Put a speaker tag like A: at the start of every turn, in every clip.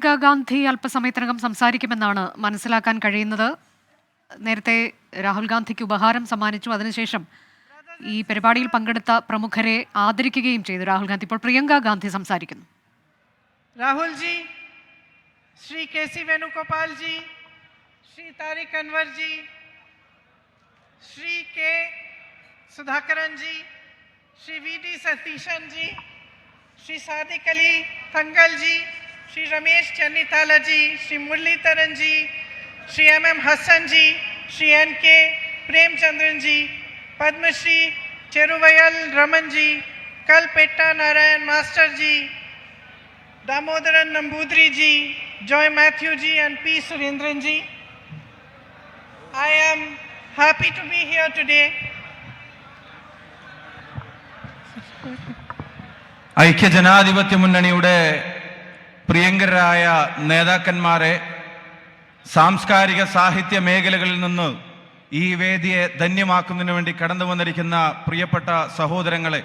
A: പ്രിയങ്ക ഗാന്ധി അല്പസമയത്തിനകം സംസാരിക്കുമെന്നാണ് മനസ്സിലാക്കാൻ കഴിയുന്നത്. നേരത്തെ രാഹുൽ ഗാന്ധിക്ക് ഉപഹാരം സമ്മാനിച്ചു. അതിനുശേഷം ഈ പരിപാടിയിൽ പങ്കെടുത്ത പ്രമുഖരെ ആദരിക്കുകയും ചെയ്തു രാഹുൽ ഗാന്ധി. ഇപ്പോൾ പ്രിയങ്ക ഗാന്ധി സംസാരിക്കുന്നു.
B: Rahul ji, Shri K C Venugopal ji, Shri Tariq Anwar ji, Shri K Sudhakaran ji, Shri V D Satheesan ji, Shri Sadiq Ali Thangal ji, Shri Ramesh Chennithala ji, Shri Muraleedharan ji, Shri M Hassan ji, Shri N K Premachandran ji, Padmashri Cheruvayal Raman ji, Kalpetta Narayanan master ji, Damodaran Namboothiri ji, Joy Mathew ji and P Surendran ji. I am happy to be here today.
C: ഐക്യജനാധിപത്യ മുന്നണിയുടെ പ്രിയങ്കരായ നേതാക്കന്മാരെ, സാംസ്കാരിക സാഹിത്യ മേഖലകളിൽ നിന്ന് ഈ വേദിയെ ധന്യമാക്കുന്നതിന് വേണ്ടി കടന്നു വന്നിരിക്കുന്ന പ്രിയപ്പെട്ട സഹോദരങ്ങളെ,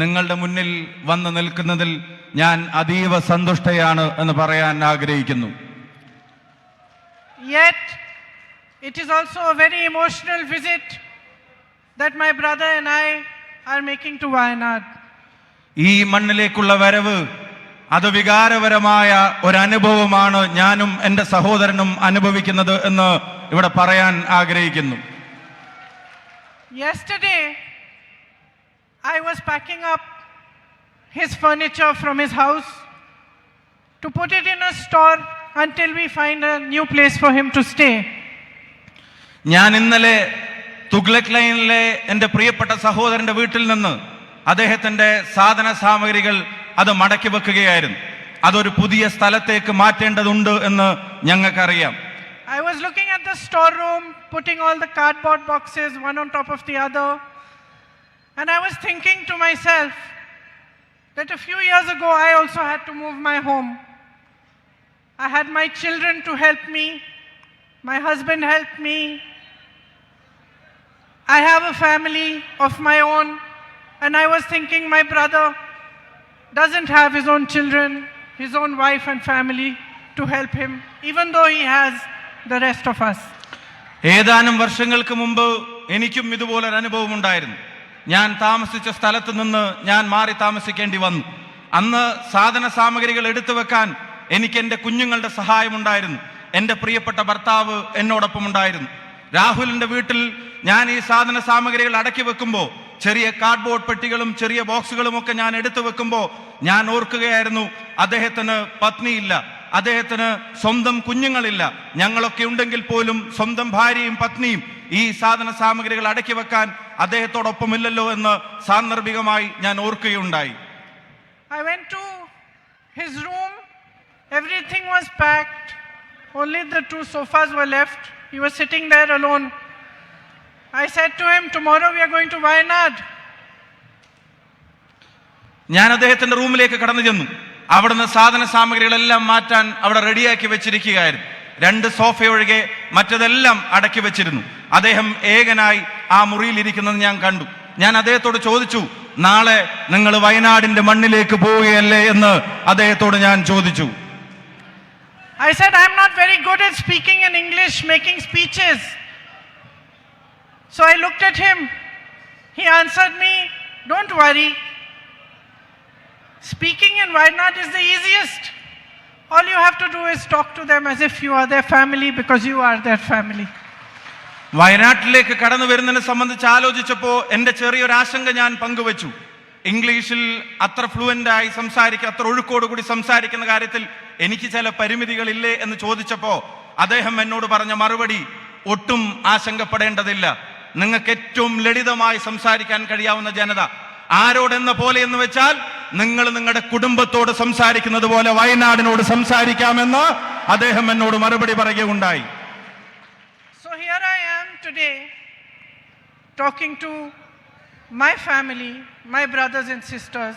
C: നിങ്ങളുടെ മുന്നിൽ വന്നു നിൽക്കുന്നതിൽ ഞാൻ അതീവ സന്തുഷ്ടയാണ് എന്ന് പറയാൻ ആഗ്രഹിക്കുന്നു.
B: Yet it is also a very emotional visit that my brother and I are making to Wayanad.
C: ഈ മണ്ണിലേക്കുള്ള വരവ് അത് വികാരപരമായ ഒരു അനുഭവമാണ് ഞാനും എൻ്റെ സഹോദരനും അനുഭവിക്കുന്നത് എന്ന് ഇവിടെ പറയാൻ ആഗ്രഹിക്കുന്നു.
B: Yesterday I was packing up his furniture from his house to put it in a store until we find a new place for him to stay.
C: ഞാൻ ഇന്നലെ തുഗ്ലക് ലൈനിലെ എൻ്റെ പ്രിയപ്പെട്ട സഹോദരന്റെ വീട്ടിൽ നിന്ന് അദ്ദേഹത്തിന്റെ സാധന സാമഗ്രികൾ അത് മടക്കി വെക്കുകയായിരുന്നു. അതൊരു പുതിയ സ്ഥലത്തേക്ക് മാറ്റേണ്ടതുണ്ട് എന്ന് ഞങ്ങൾക്കറിയാം.
B: I was looking at the storeroom, putting all the cardboard boxes one on top of the other, and I was thinking to myself that a few years ago I also had to move my home. I had my children to help me, my husband helped me. I have a family of my own. And I was thinking my brother doesn't have his own children, his own wife and family to help him, even though he has the rest of us.
C: ഏതാനും വർഷങ്ങൾക്ക് മുമ്പ് എനിക്കും ഇതുപോലൊരു അനുഭവം ഉണ്ടായിരുന്നു. ഞാൻ താമസിച്ച സ്ഥലത്ത് നിന്ന് ഞാൻ മാറി താമസിക്കേണ്ടി വന്നു. അന്ന് സാധന സാമഗ്രികൾ എടുത്തു വെക്കാൻ എനിക്ക് എൻ്റെ കുഞ്ഞുങ്ങളുടെ സഹായമുണ്ടായിരുന്നു. എൻ്റെ പ്രിയപ്പെട്ട ഭർത്താവ് എന്നോടൊപ്പം ഉണ്ടായിരുന്നു. രാഹുലിൻ്റെ വീട്ടിൽ ഞാൻ ഈ സാധന സാമഗ്രികൾ അടക്കി വെക്കുമ്പോൾ, ചെറിയ കാർഡ്ബോർഡ് പെട്ടികളും ചെറിയ ബോക്സുകളും ഒക്കെ ഞാൻ എടുത്തു വെക്കുമ്പോൾ ഞാൻ ഓർക്കുകയായിരുന്നു, അദ്ദേഹത്തിന് പത്നിയില്ല, അദ്ദേഹത്തിന് സ്വന്തം കുഞ്ഞുങ്ങളില്ല. ഞങ്ങളൊക്കെ ഉണ്ടെങ്കിൽ പോലും സ്വന്തം ഭാര്യയും പത്നിയും ഈ സാധന സാമഗ്രികൾ അടക്കി വെക്കാൻ അദ്ദേഹത്തോടൊപ്പമില്ലല്ലോ എന്ന് സാന്ദർഭികമായി ഞാൻ ഓർക്കുകയുണ്ടായി.
B: I went to his room. Everything was packed. Only the 2 sofas were left. He was sitting there alone. I said to him, tomorrow we are going to Wayanad.
C: ഞാൻ അദ്ദേഹത്തിന്റെ റൂമിലേക്ക് കടന്നു ചെന്നു. അവിടുന്ന് സാധന സാമഗ്രികളെല്ലാം മാറ്റാൻ അവിടെ റെഡിയാക്കി വെച്ചിരിക്കുകയായിരുന്നു. 2 സോഫ ഒഴികെ മറ്റതെല്ലാം അടക്കി വെച്ചിരുന്നു. അദ്ദേഹം ഏകനായി ആ മുറിയിൽ ഇരിക്കുന്നത് ഞാൻ കണ്ടു. ഞാൻ അദ്ദേഹത്തോട് ചോദിച്ചു, നാളെ നിങ്ങൾ വയനാടിന്റെ മണ്ണിലേക്ക് പോവുകയല്ലേ എന്ന് അദ്ദേഹത്തോട് ഞാൻ ചോദിച്ചു.
B: I said, I'm not very good at speaking in English, making speeches. So I looked at him. He answered me, don't worry. Speaking in Wayanad is the easiest. All you have to do is talk to them as if you are their family, because you are their family.
C: വയനാട്ടിലേക്ക് കടന്നു വരുന്നതിനെ സംബന്ധിച്ച് ആലോചിച്ചപ്പോൾ എൻ്റെ ചെറിയൊരു ആശങ്ക ഞാൻ പങ്കുവച്ചു. ഇംഗ്ലീഷിൽ അത്ര ഫ്ലുവൻ്റായി അത്ര ഒഴുക്കോടുകൂടി സംസാരിക്കുന്ന കാര്യത്തിൽ എനിക്ക് ചില പരിമിതികളില്ലേ എന്ന് ചോദിച്ചപ്പോൾ അദ്ദേഹം എന്നോട് പറഞ്ഞ മറുപടി, ഒട്ടും ആശങ്കപ്പെടേണ്ടതില്ല. നിങ്ങൾക്ക് ഏറ്റവും ലളിതമായി സംസാരിക്കാൻ കഴിയാവുന്ന ജനത ആരോടെന്ന പോലെ എന്ന് വെച്ചാൽ നിങ്ങൾ നിങ്ങളുടെ കുടുംബത്തോട് സംസാരിക്കുന്നത് പോലെ വയനാടിനോട് സംസാരിക്കാമെന്ന് അദ്ദേഹം എന്നോട് മറുപടി പറയുകയുണ്ടായി.
B: So here I am today talking to my family, my brothers and sisters,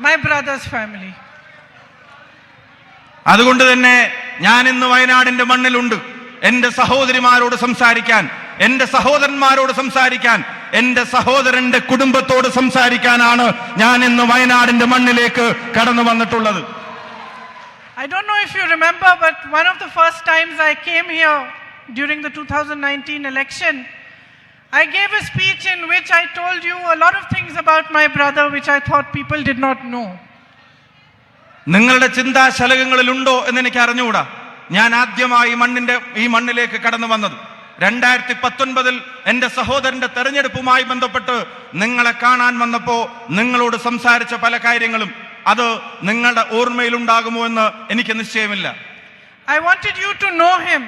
B: my brother's family.
C: അതുകൊണ്ട് തന്നെ ഞാൻ ഇന്ന് വയനാടിന്റെ മണ്ണിലുണ്ട്. എൻ്റെ സഹോദരിമാരോട് സംസാരിക്കാൻ, എൻ്റെ സഹോദരന്മാരോട് സംസാരിക്കാൻ, എൻ്റെ സഹോദരന്റെ കുടുംബത്തോട് സംസാരിക്കാനാണ് ഞാൻ ഇന്ന് വയനാടിന്റെ മണ്ണിലേക്ക് കടന്നു വന്നിട്ടുള്ളത്.
B: I don't know if you remember, but one of the first times I came here during the 2019 election, I gave a speech in which I told you a lot of things about my brother which I thought people did not know.
C: നിങ്ങളുടെ ചിന്താശലകങ്ങളിലുണ്ടോ എന്ന് എനിക്ക് അറിഞ്ഞുകൂടാ. ഞാൻ ആദ്യമായി ഈ മണ്ണിലേക്ക് കടന്നു വന്നത് 2019 എൻ്റെ സഹോദരന്റെ തെരഞ്ഞെടുപ്പുമായി ബന്ധപ്പെട്ട് നിങ്ങളെ കാണാൻ വന്നപ്പോൾ നിങ്ങളോട് സംസാരിച്ച പല കാര്യങ്ങളും അത് നിങ്ങളുടെ ഓർമ്മയിലുണ്ടാകുമോ എന്ന് എനിക്ക് നിശ്ചയമില്ല.
B: I wanted you to know him.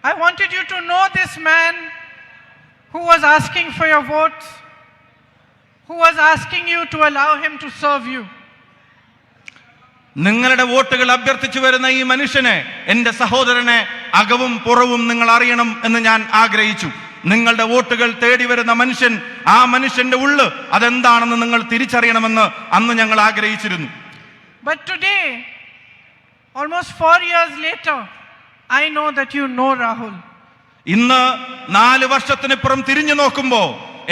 B: I wanted you to know this man who was asking for your votes, who was asking you to allow him to serve you.
C: നിങ്ങളുടെ വോട്ടുകൾ അഭ്യർത്ഥിച്ചു വരുന്ന ഈ മനുഷ്യനെ, എൻ്റെ സഹോദരനെ അകവും പുറവും നിങ്ങൾ അറിയണം എന്ന് ഞാൻ ആഗ്രഹിച്ചു. നിങ്ങളുടെ വോട്ടുകൾ തേടി വരുന്ന മനുഷ്യൻ, ആ മനുഷ്യന്റെ ഉള്ള് അതെന്താണെന്ന് നിങ്ങൾ തിരിച്ചറിയണമെന്ന് അന്ന് ഞങ്ങൾ ആഗ്രഹിച്ചിരുന്നു.
B: But today, almost 4 years later, I know that you know Rahul.
C: ഇന്ന് 4 വർഷത്തിനിപ്പുറം തിരിഞ്ഞു നോക്കുമ്പോ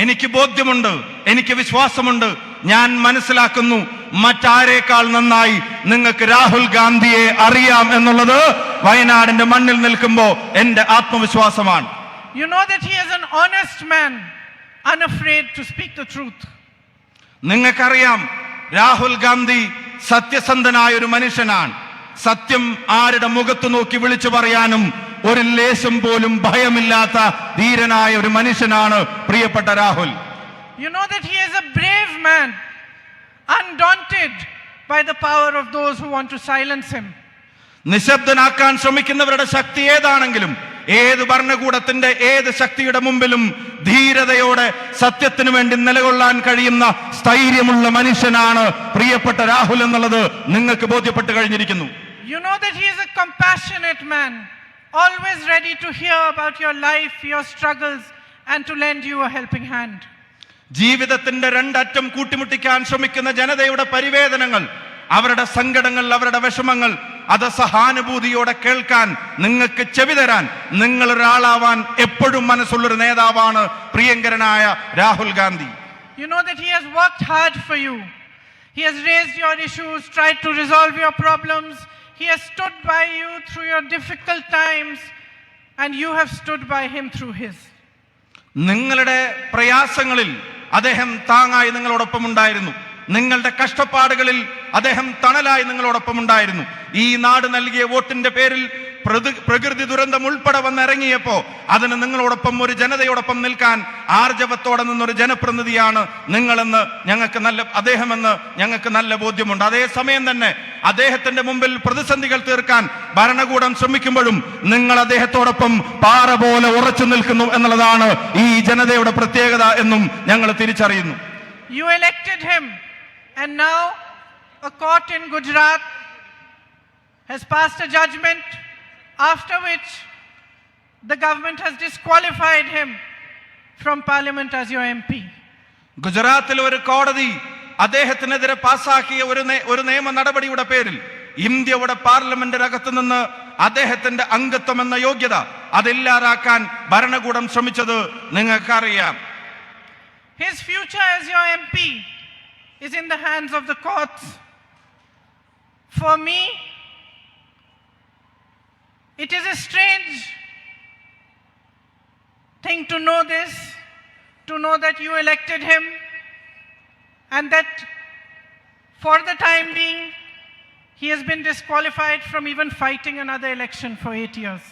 C: എനിക്ക് ബോധ്യമുണ്ട്, എനിക്ക് വിശ്വാസമുണ്ട്, ഞാൻ മനസ്സിലാക്കുന്നു മറ്റാരേക്കാൾ നന്നായി നിങ്ങൾക്ക് രാഹുൽ ഗാന്ധിയെ അറിയാം എന്നുള്ളത് വയനാടിന്റെ മണ്ണിൽ നിൽക്കുമ്പോ എന്റെ ആത്മവിശ്വാസമാണ്.
B: You know that he is an honest man, unafraid to speak the truth.
C: നിങ്ങൾക്കറിയാം രാഹുൽ ഗാന്ധി സത്യസന്ധനായ ഒരു മനുഷ്യനാണ്. സത്യം ആരുടെ മുഖത്ത് നോക്കി വിളിച്ചു പറയാനും ഒരു ലേശം പോലും ഭയമില്ലാത്ത ധീരനായ ഒരു മനുഷ്യനാണ് പ്രിയപ്പെട്ട Rahul.
B: You know that he is a brave man, undaunted by the power of those who want to silence him.
C: നിശബ്ദനാക്കാൻ ശ്രമിക്കുന്നവരുടെ ശക്തി ഏതാണെങ്കിലും, ഏത് ഭരണകൂടത്തിന്റെ ഏത് ശക്തിയുടെ മുമ്പിലും ധീരതയോടെ സത്യത്തിനു വേണ്ടി നിലകൊള്ളാൻ കഴിയുന്ന സ്ഥൈര്യമുള്ള മനുഷ്യനാണ് പ്രിയപ്പെട്ട രാഹുൽ എന്നുള്ളത് നിങ്ങൾക്ക് ബോധ്യപ്പെട്ട് കഴിഞ്ഞിരിക്കുന്നു.
B: You know that he is a compassionate man, always ready to hear about your life, your struggles, and to lend you a helping hand.
C: ജീവിതത്തിന്റെ രണ്ടറ്റം കൂട്ടിമുട്ടിക്കാൻ ശ്രമിക്കുന്ന ജനതയുടെ പരിവേദനങ്ങൾ, അവരുടെ സങ്കടങ്ങൾ, അവരുടെ വിഷമങ്ങൾ, അത് സഹാനുഭൂതിയോടെ കേൾക്കാൻ, നിങ്ങൾക്ക് ചെവി തരാൻ നിങ്ങൾ ഒരാളാവാൻ എപ്പോഴും മനസ്സുള്ളൊരു നേതാവാണ് പ്രിയങ്കരനായ Rahul Gandhi.
B: You know that he has worked hard for you. He has raised your issues, tried to resolve your problems. He has stood by you through your difficult times, and you have stood by him through his.
C: നിങ്ങളുടെ പ്രയാസങ്ങളിൽ അദ്ദേഹം താങ്ങായി നിങ്ങളോടൊപ്പം ഉണ്ടായിരുന്നു. നിങ്ങളുടെ കഷ്ടപ്പാടുകളിൽ അദ്ദേഹം തണലായി നിങ്ങളോടൊപ്പം ഉണ്ടായിരുന്നു. ഈ നാട് നൽകിയ വോട്ടിന്റെ പേരിൽ പ്രകൃതി ദുരന്തം ഉൾപ്പെടെ വന്നിറങ്ങിയപ്പോ അതിന് നിങ്ങളോടൊപ്പം ഒരു ജനതയോടൊപ്പം നിൽക്കാൻ ആർജവത്തോടെ നിന്നൊരു ജനപ്രതിനിധിയാണ് നിങ്ങളെന്ന് അദ്ദേഹമെന്ന് ഞങ്ങൾക്ക് നല്ല ബോധ്യമുണ്ട്. അതേസമയം തന്നെ അദ്ദേഹത്തിന്റെ മുമ്പിൽ പ്രതിസന്ധികൾ തീർക്കാൻ ഭരണകൂടം ശ്രമിക്കുമ്പോഴും നിങ്ങൾ അദ്ദേഹത്തോടൊപ്പം പാറ പോലെ ഉറച്ചു നിൽക്കുന്നു എന്നുള്ളതാണ് ഈ ജനതയുടെ പ്രത്യേകത എന്നും ഞങ്ങൾ തിരിച്ചറിയുന്നു.
B: You elected him, and now a court in Gujarat has passed a judgment after which the government has disqualified him from parliament as your MP.
C: ഗുജറാത്തിൽ ഒരു കോടതി അദ്ദേഹത്തിനെതിരെ പാസാക്കിയ ഒരു നിയമ നടപടിയുടെ പേരിൽ ഇന്ത്യയുടെ പാർലമെന്റിനകത്ത് നിന്ന് അദ്ദേഹത്തിന്റെ അംഗത്വം എന്ന യോഗ്യത അതില്ലാതാക്കാൻ ഭരണകൂടം ശ്രമിച്ചത് നിങ്ങൾക്കറിയാം.
B: His future as your MP is in the hands of the courts. For me, it is a strange thing to know this, to know that you elected him, and that for the time being, he has been disqualified from even fighting another election for 8 years.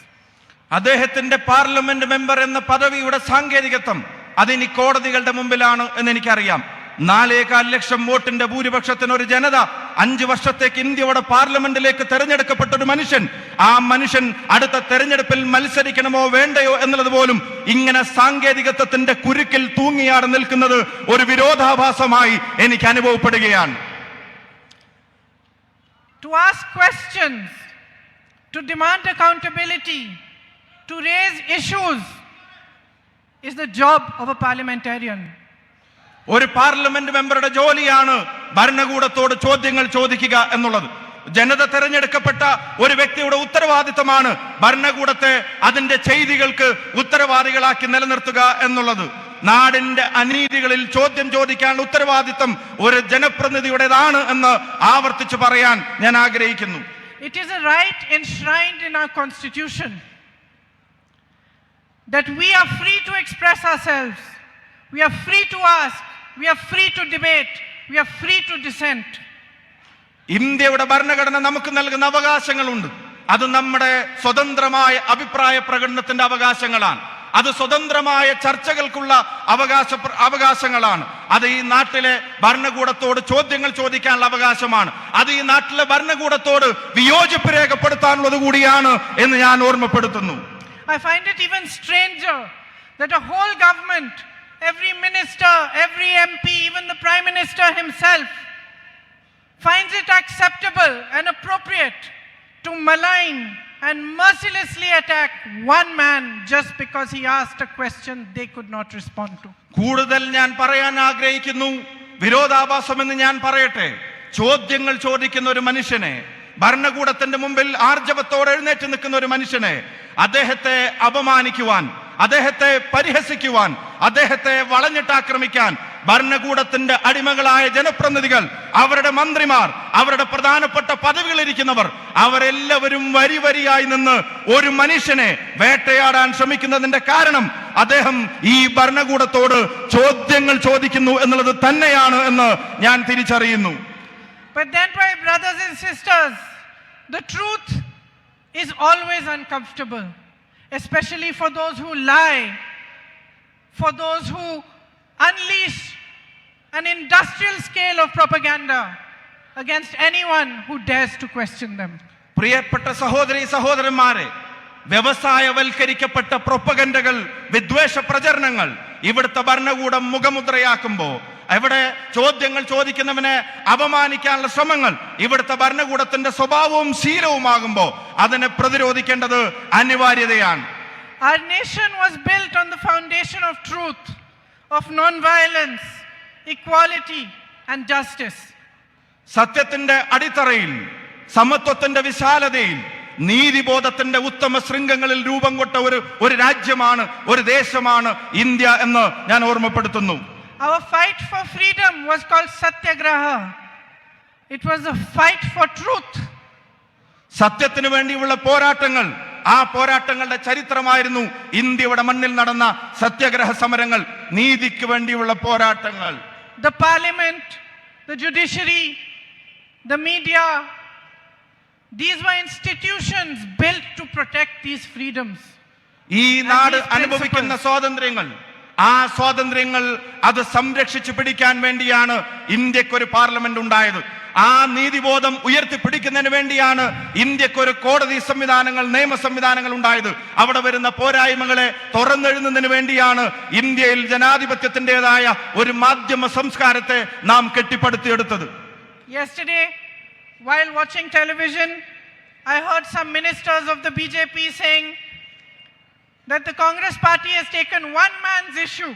C: അദ്ദേഹത്തിന്റെ parliament member എന്ന പദവിയുടെ സാങ്കേതികത്വം അതിനി കോടതികളുടെ മുമ്പിലാണ് എന്ന് എനിക്കറിയാം. 4.25 ലക്ഷം വോട്ടിന്റെ ഭൂരിപക്ഷത്തിന് ഒരു ജനത 5 വർഷത്തേക്ക് ഇന്ത്യയുടെ പാർലമെന്റിലേക്ക് തെരഞ്ഞെടുക്കപ്പെട്ട ഒരു മനുഷ്യൻ, ആ മനുഷ്യൻ അടുത്ത തെരഞ്ഞെടുപ്പിൽ മത്സരിക്കണമോ വേണ്ടയോ എന്നുള്ളത് പോലും ഇങ്ങനെ സാങ്കേതികത്വത്തിന്റെ കുരുക്കിൽ തൂങ്ങിയാട് നിൽക്കുന്നത് ഒരു വിരോധാഭാസമായി എനിക്ക് അനുഭവപ്പെടുകയാണ്.
B: To ask questions, to demand accountability, to raise issues is the job of a parliamentarian.
C: ഒരു പാർലമെന്റ് മെമ്പറുടെ ജോലിയാണ് ഭരണകൂടത്തോട് ചോദ്യങ്ങൾ ചോദിക്കുക എന്നുള്ളത്. ജനത തെരഞ്ഞെടുക്കപ്പെട്ട ഒരു വ്യക്തിയുടെ ഉത്തരവാദിത്തമാണ് ഭരണകൂടത്തെ അതിന്റെ ചെയ്തികൾക്ക് ഉത്തരവാദികളാക്കി നിലനിർത്തുക എന്നുള്ളത്. നാടിന്റെ അനീതികളിൽ ചോദ്യം ചോദിക്കാനുള്ള ഉത്തരവാദിത്തം ഒരു ജനപ്രതിനിധിയുടേതാണ് എന്ന് ആവർത്തിച്ചു പറയാൻ ഞാൻ ആഗ്രഹിക്കുന്നു.
B: It is a right enshrined in our constitution that we are free to express ourselves, we are free to ask, we are free to debate, we are free to dissent.
C: ഇന്ത്യയുടെ ഭരണഘടന നമുക്ക് നൽകുന്ന അവകാശങ്ങളുണ്ട്. അത് നമ്മുടെ സ്വതന്ത്രമായ അഭിപ്രായ പ്രകടനത്തിന്റെ അവകാശങ്ങളാണ്. അത് സ്വതന്ത്രമായ ചർച്ചകൾക്കുള്ള അവകാശങ്ങളാണ്. അത് ഈ നാട്ടിലെ ഭരണകൂടത്തോട് ചോദ്യങ്ങൾ ചോദിക്കാനുള്ള അവകാശമാണ്. അത് ഈ നാട്ടിലെ ഭരണകൂടത്തോട് വിയോജിപ്പ് രേഖപ്പെടുത്താനുള്ളത് കൂടിയാണ് എന്ന് ഞാൻ ഓർമ്മപ്പെടുത്തുന്നു.
B: I find it even stranger that a whole government, every minister, every MP, even the Prime Minister himself, finds it acceptable and appropriate to malign and mercilessly attack one man just because he asked a question they could not respond to.
C: കൂടുതൽ ഞാൻ പറയാൻ ആഗ്രഹിക്കുന്നു, വിരോധാഭാസമെന്ന് ഞാൻ പറയട്ടെ. ചോദ്യങ്ങൾ ചോദിക്കുന്ന ഒരു മനുഷ്യനെ, ഭരണകൂടത്തിന്റെ മുമ്പിൽ ആർജവത്തോടെ എഴുന്നേറ്റ് നിൽക്കുന്ന ഒരു മനുഷ്യനെ, അദ്ദേഹത്തെ അപമാനിക്കുവാൻ, അദ്ദേഹത്തെ പരിഹസിക്കുവാൻ, അദ്ദേഹത്തെ വളഞ്ഞിട്ടാക്രമിക്കാൻ ഭരണകൂടത്തിന്റെ അടിമകളായ ജനപ്രതിനിധികൾ, അവരുടെ മന്ത്രിമാർ, അവരുടെ പ്രധാനപ്പെട്ട പദവികളിരിക്കുന്നവർ, അവരെല്ലാവരും വരി വരിയായി നിന്ന് ഒരു മനുഷ്യനെ വേട്ടയാടാൻ ശ്രമിക്കുന്നതിന്റെ കാരണം അദ്ദേഹം ഈ ഭരണകൂടത്തോട് ചോദ്യങ്ങൾ ചോദിക്കുന്നു എന്നുള്ളത് തന്നെയാണ് എന്ന് ഞാൻ തിരിച്ചറിയുന്നു.
B: But then, my brothers and sisters, the truth is always uncomfortable, especially for those who lie, for those who unleash an industrial scale of propaganda against anyone who dares to question them.
C: പ്രിയപ്പെട്ട സഹോദരി സഹോദരന്മാരെ, വ്യവസായവൽക്കരിക്കപ്പെട്ട പ്രൊപ്പഗൻഡകൾ, വിദ്വേഷ പ്രചരണങ്ങൾ ഇവിടുത്തെ ഭരണകൂടം മുഖമുദ്രയാക്കുമ്പോൾ, ഇവിടെ ചോദ്യങ്ങൾ ചോദിക്കുന്നവനെ അപമാനിക്കാനുള്ള ശ്രമങ്ങൾ ഇവിടുത്തെ ഭരണകൂടത്തിന്റെ സ്വഭാവവും ശീലവുമാകുമ്പോൾ അതിനെ പ്രതിരോധിക്കേണ്ടത് അനിവാര്യതയാണ്.
B: Our nation was built on the foundation of truth, of non-violence, equality and justice.
C: സത്യത്തിന്റെ അടിത്തറയിൽ, സമത്വത്തിന്റെ വിശാലതയിൽ, നീതിബോധത്തിന്റെ ഉത്തമ ശൃംഖങ്ങളിൽ രൂപം കൊണ്ട ഒരു രാജ്യമാണ്, ഒരു ദേശമാണ് ഇന്ത്യ എന്ന് ഞാൻ ഓർമ്മപ്പെടുത്തുന്നു.
B: Our fight for freedom was called Satyagraha. It was a fight for truth.
C: സത്യത്തിന് വേണ്ടിയുള്ള പോരാട്ടങ്ങൾ, ആ പോരാട്ടങ്ങളുടെ ചരിത്രമായിരുന്നു ഇന്ത്യയുടെ മണ്ണിൽ നടന്ന സത്യാഗ്രഹ സമരങ്ങൾ, നീതിക്ക് വേണ്ടിയുള്ള പോരാട്ടങ്ങൾ.
B: The parliament, the judiciary, the media, these were institutions built to protect these freedoms.
C: ഈ നാട് അനുഭവിക്കുന്ന സ്വാതന്ത്ര്യങ്ങൾ, ആ സ്വാതന്ത്ര്യങ്ങൾ അത് സംരക്ഷിച്ചു പിടിക്കാൻ വേണ്ടിയാണ് ഇന്ത്യക്കൊരു പാർലമെന്റ് ഉണ്ടായത്. ആ നീതിബോധം ഉയർത്തിപ്പിടിക്കുന്നതിന് വേണ്ടിയാണ് ഇന്ത്യക്കൊരു കോടതി സംവിധാനങ്ങൾ, നിയമ സംവിധാനങ്ങൾ ഉണ്ടായത്. അവിടെ വരുന്ന പോരായ്മകളെ തുറന്നെഴുതുന്നതിന് വേണ്ടിയാണ് ഇന്ത്യയിൽ ജനാധിപത്യത്തിൻ്റെതായ ഒരു മാധ്യമ സംസ്കാരത്തെ നാം കെട്ടിപ്പടുത്തിയെടുത്തത്.
B: Yesterday, while watching television, I heard some ministers of the BJP saying that the Congress party has taken one man's issue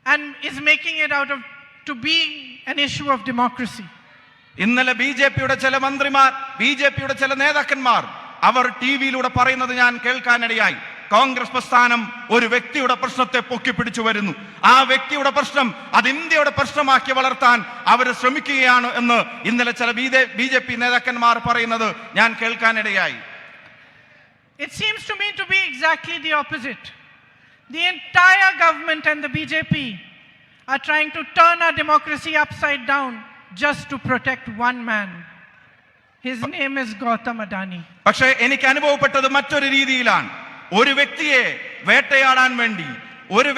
B: and is making it out of to be an issue of democracy.
C: ഇന്നലെ ബിജെപിയുടെ ചില മന്ത്രിമാർ, ബിജെപിയുടെ ചില നേതാക്കന്മാർ അവർ ടിവിയിലൂടെ പറയുന്നത് ഞാൻ കേൾക്കാനിടയായി. കോൺഗ്രസ് പ്രസ്ഥാനം ഒരു വ്യക്തിയുടെ പ്രശ്നത്തെ പൊക്കിപ്പിടിച്ചു വരുന്നു, ആ വ്യക്തിയുടെ പ്രശ്നം അത് ഇന്ത്യയുടെ പ്രശ്നമാക്കി വളർത്താൻ അവർ ശ്രമിക്കുകയാണ് എന്ന് ഇന്നലെ ചില ബിജെപി നേതാക്കന്മാർ പറയുന്നത് ഞാൻ കേൾക്കാനിടയായി.
B: It seems to me to be exactly the opposite. The entire government and the BJP are trying to turn our democracy upside down just to protect one man. His name is Gautam Adani.
C: പക്ഷേ എനിക്ക് അനുഭവപ്പെട്ടത് മറ്റൊരു രീതിയിലാണ്. ഒരു വ്യക്തിയെ വേട്ടയാടാൻ വേണ്ടി, ഒരു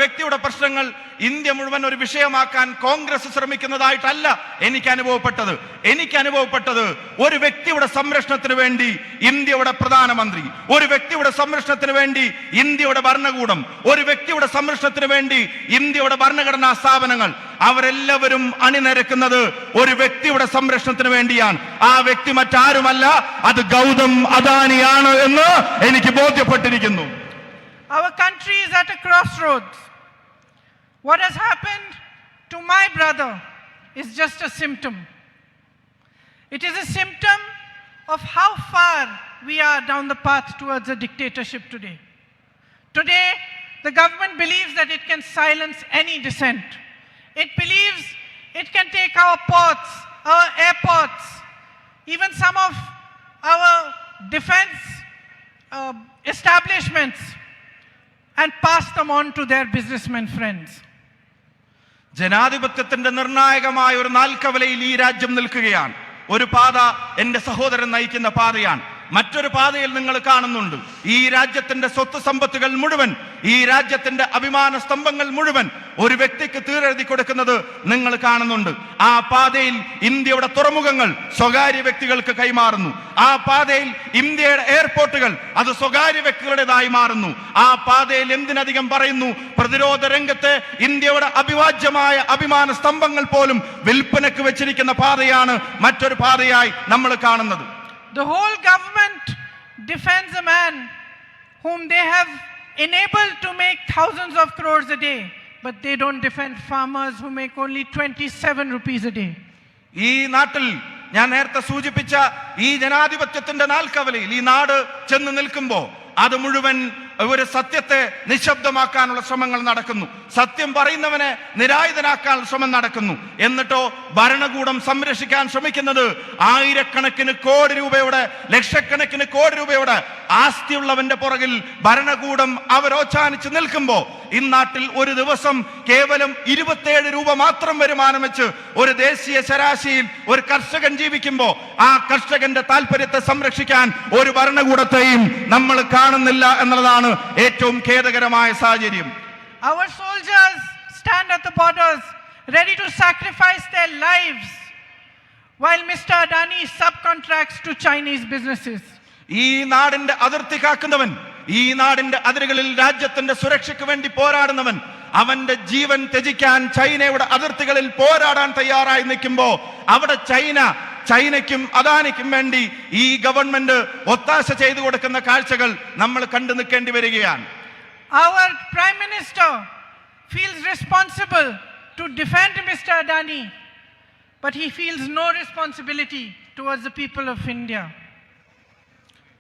C: വ്യക്തിയുടെ പ്രശ്നങ്ങൾ ഇന്ത്യ മുഴുവൻ ഒരു വിഷയമാക്കാൻ കോൺഗ്രസ് ശ്രമിക്കുന്നതായിട്ടല്ല എനിക്ക് അനുഭവപ്പെട്ടത് ഒരു വ്യക്തിയുടെ സംരക്ഷണത്തിന് വേണ്ടി ഇന്ത്യയുടെ പ്രധാനമന്ത്രി, ഒരു വ്യക്തിയുടെ സംരക്ഷണത്തിന് വേണ്ടി ഇന്ത്യയുടെ ഭരണകൂടം, ഒരു വ്യക്തിയുടെ സംരക്ഷണത്തിന് വേണ്ടി ഇന്ത്യയുടെ ഭരണഘടനാ സ്ഥാപനങ്ങൾ അവരെല്ലാവരും അണിനിരക്കുന്നത് ഒരു വ്യക്തിയുടെ സംരക്ഷണത്തിന് വേണ്ടിയാണ്. ആ വ്യക്തി മറ്റാരുമല്ല, അത് ഗൗതം അദാനിയാണ് എന്ന് എനിക്ക് ബോധ്യപ്പെട്ടിരിക്കുന്നു.
B: Our country is at a crossroads. What has happened to my brother is just a symptom. It is a symptom of how far we are down the path towards a dictatorship today. Today, the government believes that it can silence any dissent. It believes it can take our ports, our airports, even some of our defense establishments and pass them on to their businessmen friends.
C: ജനാധിപത്യത്തിന്റെ നിർണായകമായ ഒരു നാൽക്കവലയിൽ ഈ രാജ്യം നിൽക്കുകയാണ്. ഒരു പാത എന്റെ സഹോദരൻ നയിക്കുന്ന പാതയാണ്. മറ്റൊരു പാതയിൽ നിങ്ങൾ കാണുന്നുണ്ട് ഈ രാജ്യത്തിന്റെ സ്വത്ത് സമ്പത്തുകൾ മുഴുവൻ, ഈ രാജ്യത്തിന്റെ അഭിമാന സ്തംഭങ്ങൾ മുഴുവൻ ഒരു വ്യക്തിക്ക് തീരെഴുതി കൊടുക്കുന്നത് നിങ്ങൾ കാണുന്നുണ്ട്. ആ പാതയിൽ ഇന്ത്യയുടെ തുറമുഖങ്ങൾ സ്വകാര്യ വ്യക്തികൾക്ക് കൈമാറുന്നു. ആ പാതയിൽ ഇന്ത്യയുടെ എയർപോർട്ടുകൾ അത് സ്വകാര്യ വ്യക്തികളുടേതായി മാറുന്നു. ആ പാതയിൽ എന്തിനധികം പറയുന്നു, പ്രതിരോധ രംഗത്തെ ഇന്ത്യയുടെ അഭിവാജ്യമായ അഭിമാന സ്തംഭങ്ങൾ പോലും വിൽപ്പനക്ക് വെച്ചിരിക്കുന്ന പാതയാണ് മറ്റൊരു പാതയായി നമ്മൾ കാണുന്നത്.
B: The whole government defends a man whom they have enabled to make thousands of crores a day, but they don't defend farmers who make only 27 rupees a day.
C: ഈ നാട്ടിൽ ഞാൻ നേരത്തെ സൂചിപ്പിച്ച ഈ ജനാധിപത്യത്തിന്റെ നാൽക്കവലയിൽ ഈ നാട് ചെന്ന് നിൽക്കുമ്പോൾ അത് മുഴുവൻ ഒരു സത്യത്തെ നിശബ്ദമാക്കാനുള്ള ശ്രമങ്ങൾ നടക്കുന്നു. സത്യം പറയുന്നവനെ നിരായുധനാക്കാനുള്ള ശ്രമം നടക്കുന്നു. എന്നിട്ടോ ഭരണകൂടം സംരക്ഷിക്കാൻ ശ്രമിക്കുന്നത് ആയിരക്കണക്കിന് കോടി രൂപയുടെ, ലക്ഷക്കണക്കിന് കോടി രൂപയുടെ ആസ്തിയുള്ളവന്റെ പുറകിൽ ഭരണകൂടം അവരോച്ചാനിച്ച് നിൽക്കുമ്പോൾ ഇന്നാട്ടിൽ ഒരു ദിവസം കേവലം 27 രൂപ മാത്രം വരുമാനം വെച്ച് ഒരു ദേശീയ ശരാശരിയിൽ ഒരു കർഷകൻ ജീവിക്കുമ്പോൾ ആ കർഷകന്റെ താല്പര്യത്തെ സംരക്ഷിക്കാൻ ഒരു ഭരണകൂടത്തെയും നമ്മൾ കാണുന്നില്ല എന്നുള്ളതാണ് ഏറ്റവും ഖേദകരമായ സാഹചര്യം.
B: Our soldiers stand at the borders ready to sacrifice their lives while Mr. Adani subcontracts to Chinese businesses.
C: ഈ നാടിന്റെ അതിർത്തി കാക്കുന്നവൻ, ഈ നാടിന്റെ അതിരുകളിൽ രാജ്യത്തിന്റെ സുരക്ഷയ്ക്ക് വേണ്ടി പോരാടുന്നവൻ, അവന്റെ ജീവൻ ത്യജിക്കാൻ ചൈനയുടെ അതിർത്തികളിൽ പോരാടാൻ തയ്യാറായി നിൽക്കുമ്പോ അവിടെ ചൈനയ്ക്കും അദാനിക്കും വേണ്ടി ഈ ഗവൺമെന്റ് ഒത്താശ ചെയ്തു കൊടുക്കുന്ന കാഴ്ചകൾ നമ്മൾ കണ്ടു നിൽക്കേണ്ടി വരികയാണ്.
B: Our Prime Minister feels responsible to defend Mr. Adani, but he feels no responsibility towards the people of India.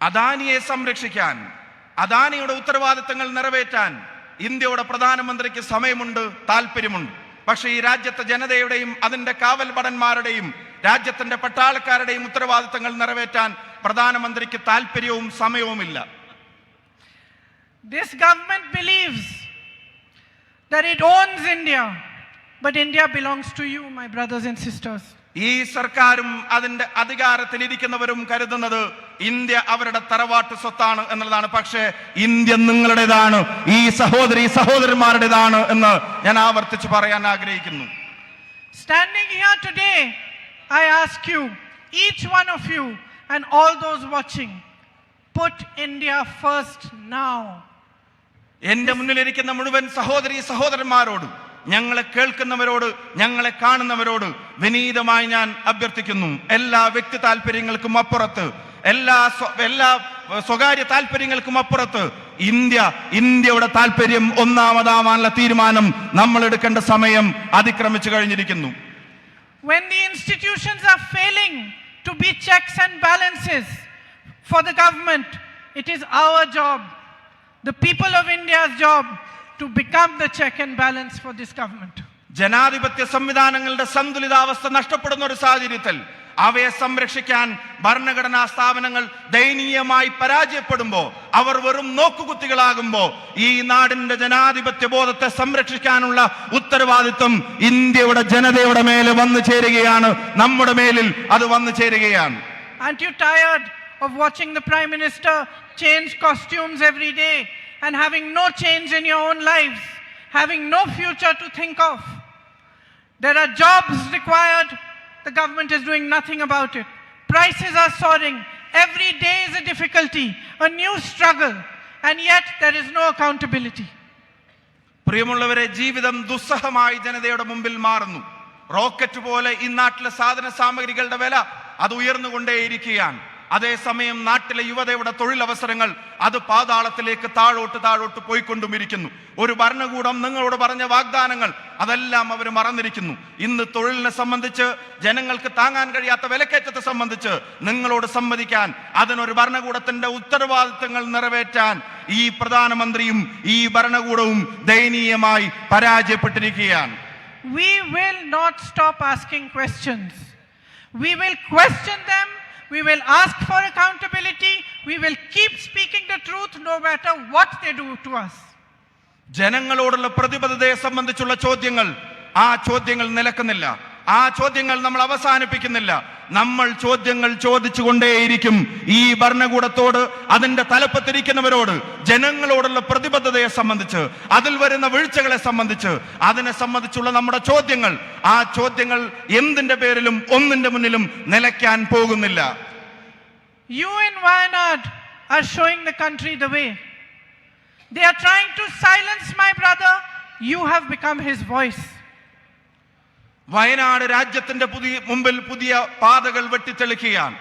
C: അദാനിയെ സംരക്ഷിക്കാൻ, അദാനിയുടെ ഉത്തരവാദിത്തങ്ങൾ നിറവേറ്റാൻ ഇന്ത്യയുടെ പ്രധാനമന്ത്രിക്ക് സമയമുണ്ട്, താല്പര്യമുണ്ട്. പക്ഷേ ഈ രാജ്യത്തെ ജനതയുടെയും അതിന്റെ കാവൽ ഭടന്മാരുടെയും രാജ്യത്തിന്റെ പട്ടാളക്കാരുടെയും ഉത്തരവാദിത്തങ്ങൾ നിറവേറ്റാൻ പ്രധാനമന്ത്രിക്ക് താല്പര്യവും സമയവുമില്ല.
B: This government believes that it owns India, but India belongs to you, my brothers and sisters.
C: ഈ സർക്കാരും അതിന്റെ അധികാരത്തിലിരിക്കുന്നവരും കരുതുന്നത് ഇന്ത്യ അവരുടെ തറവാട്ട് സ്വത്താണ് എന്നുള്ളതാണ്. പക്ഷേ ഇന്ത്യ നിങ്ങളുടേതാണ്, ഈ സഹോദരന്മാരുടേതാണ് എന്ന് ഞാൻ ആവർത്തിച്ച് പറയാൻ ആഗ്രഹിക്കുന്നു.
B: Standing here today, I ask you, each one of you and all those watching, put India first now.
C: എന്റെ മുന്നിലിരിക്കുന്ന മുഴുവൻ സഹോദരന്മാരോട്, ഞങ്ങളെ കേൾക്കുന്നവരോട്, ഞങ്ങളെ കാണുന്നവരോട് വിനീതമായി ഞാൻ അഭ്യർത്ഥിക്കുന്നു, എല്ലാ വ്യക്തി താല്പര്യങ്ങൾക്കും അപ്പുറത്ത്, എല്ലാ സ്വകാര്യ താല്പര്യങ്ങൾക്കും അപ്പുറത്ത് ഇന്ത്യയുടെ താല്പര്യം ഒന്നാമതാവാനുള്ള തീരുമാനം നമ്മൾ എടുക്കേണ്ട സമയം അതിക്രമിച്ചു കഴിഞ്ഞിരിക്കുന്നു.
B: When the institutions are failing to be checks and balances for the government, it is our job, the people of India's job, to become the check and balance for this government.
C: ജനാധിപത്യ സംവിധാനങ്ങളുടെ സന്തുലിതാവസ്ഥ നഷ്ടപ്പെടുന്ന ഒരു സാഹചര്യത്തിൽ അവയെ സംരക്ഷിക്കാൻ ഭരണഘടനാ സ്ഥാപനങ്ങൾ ദയനീയമായി പരാജയപ്പെടുമ്പോൾ, അവർ വെറും നോക്കുകുത്തികളാകുമ്പോൾ ഈ നാടിന്റെ ജനാധിപത്യ ബോധത്തെ സംരക്ഷിക്കാനുള്ള ഉത്തരവാദിത്വം ഇന്ത്യയുടെ ജനതയുടെ മേലെ വന്നു ചേരുകയാണ്, നമ്മുടെ മേലിൽ അത് വന്നു ചേരുകയാണ്.
B: Aren't you tired of watching the Prime Minister change costumes every day and having no change in your own lives, having no future to think of? There are jobs required. The government is doing nothing about it. Prices are soaring. Every day is a difficulty, a new struggle, and yet there is no accountability.
C: പ്രിയമുള്ളവരെ, ജീവിതം ദുസ്സഹമായി ജനതയുടെ മുമ്പിൽ മാറുന്നു. Rocket പോലെ ഈ നാട്ടിലെ സാധന സാമഗ്രികളുടെ വില അത് ഉയർന്നുകൊണ്ടേയിരിക്കുകയാണ്. അതേസമയം നാട്ടിലെ യുവതയുടെ തൊഴിലവസരങ്ങൾ അത് പാതാളത്തിലേക്ക് താഴോട്ട് പോയിക്കൊണ്ടുമിരിക്കുന്നു. ഒരു ഭരണകൂടം നിങ്ങളോട് പറഞ്ഞ വാഗ്ദാനങ്ങൾ അതെല്ലാം അവർ മറന്നിരിക്കുന്നു. ഇന്ന് തൊഴിലിനെ സംബന്ധിച്ച്, ജനങ്ങൾക്ക് താങ്ങാൻ കഴിയാത്ത വിലക്കയറ്റത്തെ സംബന്ധിച്ച് നിങ്ങളോട് സമ്മതിക്കാൻ, അതിനൊരു ഭരണകൂടത്തിന്റെ ഉത്തരവാദിത്തങ്ങൾ നിറവേറ്റാൻ ഈ പ്രധാനമന്ത്രിയും ഈ ഭരണകൂടവും ദയനീയമായി പരാജയപ്പെട്ടിരിക്കുകയാണ്.
B: We will not stop asking questions. We will question them We will ask for accountability. We will keep speaking the truth no matter what they do to us.
C: ജനങ്ങളോടുള്ള പ്രതിബദ്ധതയെ സംബന്ധിച്ചുള്ള ചോദ്യങ്ങൾ, ആ ചോദ്യങ്ങൾ നിലക്കുന്നില്ല. ആ ചോദ്യങ്ങൾ നമ്മൾ അവസാനിപ്പിക്കുന്നില്ല. നമ്മൾ ചോദ്യങ്ങൾ ചോദിച്ചുകൊണ്ടേയിരിക്കും. ഈ ഭരണകൂടത്തോട്, അതിന്റെ തലപ്പത്തിരിക്കുന്നവരോട്, ജനങ്ങളോടുള്ള പ്രതിബദ്ധതയെ സംബന്ധിച്ച്, അതിൽ വരുന്ന വീഴ്ചകളെ സംബന്ധിച്ച്, അതിനെ സംബന്ധിച്ചുള്ള നമ്മുടെ ചോദ്യങ്ങൾ, ആ ചോദ്യങ്ങൾ എന്തിന്റെ പേരിലും ഒന്നിന്റെ മുന്നിലും നിലയ്ക്കാൻ പോകുന്നില്ല.
B: You in Wayanad are showing the country the way. They are trying to silence my brother. You have become his voice.
C: Wayanad രാജ്യത്തിന്റെ മുമ്പിൽ പുതിയ പാതകൾ വെട്ടിത്തെളിക്കുകയാണ്.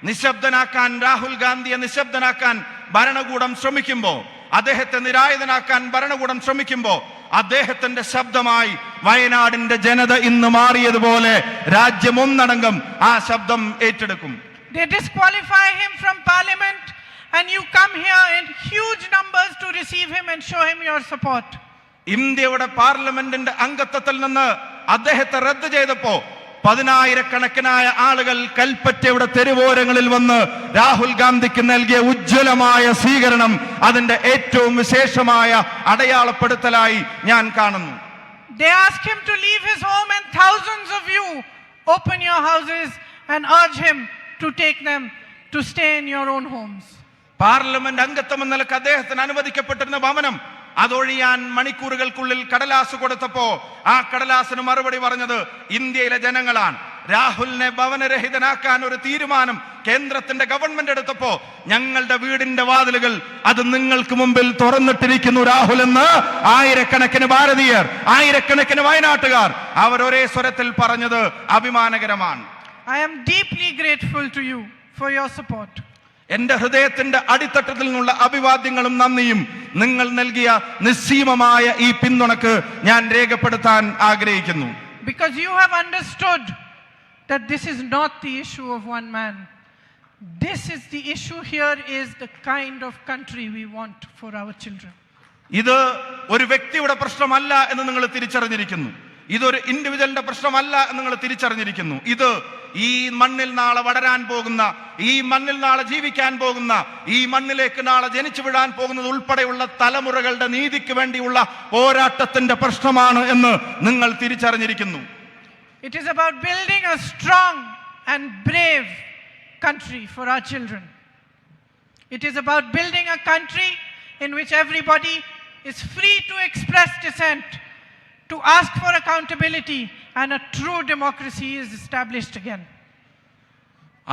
C: നിശബ്ദനാക്കാൻ, രാഹുൽ ഗാന്ധിയെ നിശബ്ദനാക്കാൻ ഭരണകൂടം ശ്രമിക്കുമ്പോൾ, അദ്ദേഹത്തെ നിരായുധനാക്കാൻ ഭരണകൂടം ശ്രമിക്കുമ്പോൾ, അദ്ദേഹത്തിന്റെ ശബ്ദമായി വയനാടിന്റെ ജനത ഇന്ന് മാറിയതുപോലെ രാജ്യം ഒന്നടങ്കം ആ ശബ്ദം ഏറ്റെടുക്കും.
B: They disqualify him from parliament and you come here in huge numbers to receive him and show him your support.
C: ഇന്ത്യയുടെ പാർലമെന്റിന്റെ അംഗത്വത്തിൽ നിന്ന് അദ്ദേഹത്തെ റദ്ദ് ചെയ്തപ്പോ 10,000-കണക്കിനായ ആളുകൾ കൽപ്പറ്റയുടെ തെരുവോരങ്ങളിൽ വന്ന് രാഹുൽ ഗാന്ധിക്ക് നൽകിയ ഉജ്ജ്വലമായ സ്വീകരണം അതിന്റെ ഏറ്റവും വിശേഷമായ അടയാളപ്പെടുത്തലായി ഞാൻ കാണുന്നു.
B: They ask him to leave his home and thousands of you open your houses and urge him to take them to stay in your own homes.
C: Parliament അംഗത്വം എന്ന നിലക്ക് അദ്ദേഹത്തിന് അനുവദിക്കപ്പെട്ടിരുന്ന ഭവനം അതൊഴിയാൻ മണിക്കൂറുകൾക്കുള്ളിൽ കടലാസ് കൊടുത്തപ്പോ ആ കടലാസിന് മറുപടി പറഞ്ഞത് ഇന്ത്യയിലെ ജനങ്ങളാണ്. രാഹുലിനെ ഭവനരഹിതനാക്കാൻ ഒരു തീരുമാനം കേന്ദ്രത്തിന്റെ ഗവൺമെന്റ് എടുത്തപ്പോ ഞങ്ങളുടെ വീടിന്റെ വാതിലുകൾ അത് നിങ്ങൾക്ക് മുമ്പിൽ തുറന്നിട്ടിരിക്കുന്നു രാഹുൽ എന്ന് ആയിരക്കണക്കിന് ഭാരതീയർ, ആയിരക്കണക്കിന് വയനാട്ടുകാർ അവർ ഒരേ സ്വരത്തിൽ പറഞ്ഞത് അഭിമാനകരമാണ്.
B: I am deeply grateful to you for your support.
C: എന്റെ ഹൃദയത്തിന്റെ അടിത്തട്ടത്തിൽ നിന്നുള്ള അഭിവാദ്യങ്ങളും നന്ദിയും നിങ്ങൾ നൽകിയ നിസ്സീമമായ ഈ പിന്തുണക്ക് ഞാൻ രേഖപ്പെടുത്താൻ ആഗ്രഹിക്കുന്നു.
B: Because you have understood that this is not the issue of one man. This is the issue here is the kind of country we want for our children.
C: ഇത് ഒരു വ്യക്തിയുടെ പ്രശ്നമല്ല എന്ന് നിങ്ങൾ തിരിച്ചറിഞ്ഞിരിക്കുന്നു. ഇതൊരു ഇൻഡിവിജ്വലിന്റെ പ്രശ്നമല്ല എന്ന് നിങ്ങൾ തിരിച്ചറിഞ്ഞിരിക്കുന്നു. ഇത് ഈ മണ്ണിൽ നാളെ വളരാൻ പോകുന്ന, ഈ മണ്ണിൽ നാളെ ജീവിക്കാൻ പോകുന്ന, ഈ മണ്ണിലേക്ക് നാളെ ജനിച്ചു വിടാൻ പോകുന്നത് ഉൾപ്പെടെയുള്ള തലമുറകളുടെ നീതിക്ക് വേണ്ടിയുള്ള പോരാട്ടത്തിന്റെ പ്രശ്നമാണ് എന്ന് നിങ്ങൾ തിരിച്ചറിഞ്ഞിരിക്കുന്നു.
B: It is about building a strong and brave country for our children. It is about building a country in which everybody is free to express dissent, to ask for accountability, and a true democracy is established again.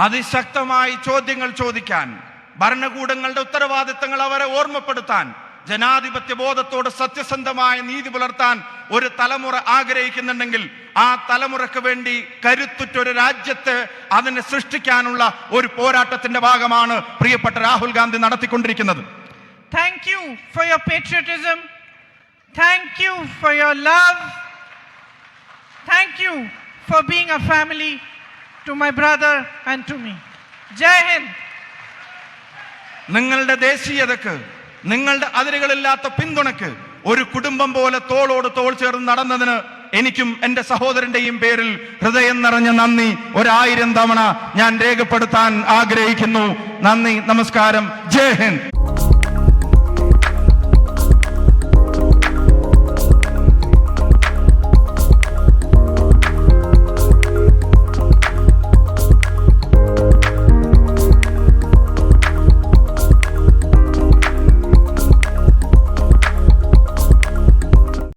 C: അതിശക്തമായി ചോദ്യങ്ങൾ ചോദിക്കാൻ, ഭരണകൂടങ്ങളുടെ ഉത്തരവാദിത്തങ്ങൾ അവരെ ഓർമ്മപ്പെടുത്താൻ, ജനാധിപത്യ ബോധത്തോട് സത്യസന്ധമായ നീതി പുലർത്താൻ ഒരു തലമുറ ആഗ്രഹിക്കുന്നുണ്ടെങ്കിൽ ആ തലമുറക്ക് വേണ്ടി കരുത്തുറ്റൊരു രാജ്യത്തെ അതിനെ സൃഷ്ടിക്കാനുള്ള ഒരു പോരാട്ടത്തിന്റെ ഭാഗമാണ് പ്രിയപ്പെട്ട രാഹുൽ ഗാന്ധി നടത്തിക്കൊണ്ടിരിക്കുന്നത്.
B: Thank you for your patriotism. Thank you for your love. Thank you for being a family to my brother and to me. Jai Hind.
C: നിങ്ങളുടെ ദേശീയതക്ക്, നിങ്ങളുടെ അതിരുകളില്ലാത്ത പിന്തുണക്ക്, ഒരു കുടുംബം പോലെ തോളോട് തോൾ ചേർന്ന് നടന്നതിന് എനിക്കും എൻ്റെ സഹോദരന്റെയും പേരിൽ ഹൃദയം നിറഞ്ഞ നന്ദി 1000 തവണ ഞാൻ രേഖപ്പെടുത്താൻ ആഗ്രഹിക്കുന്നു. നന്ദി, നമസ്കാരം, ജയ് ഹിന്ദ്.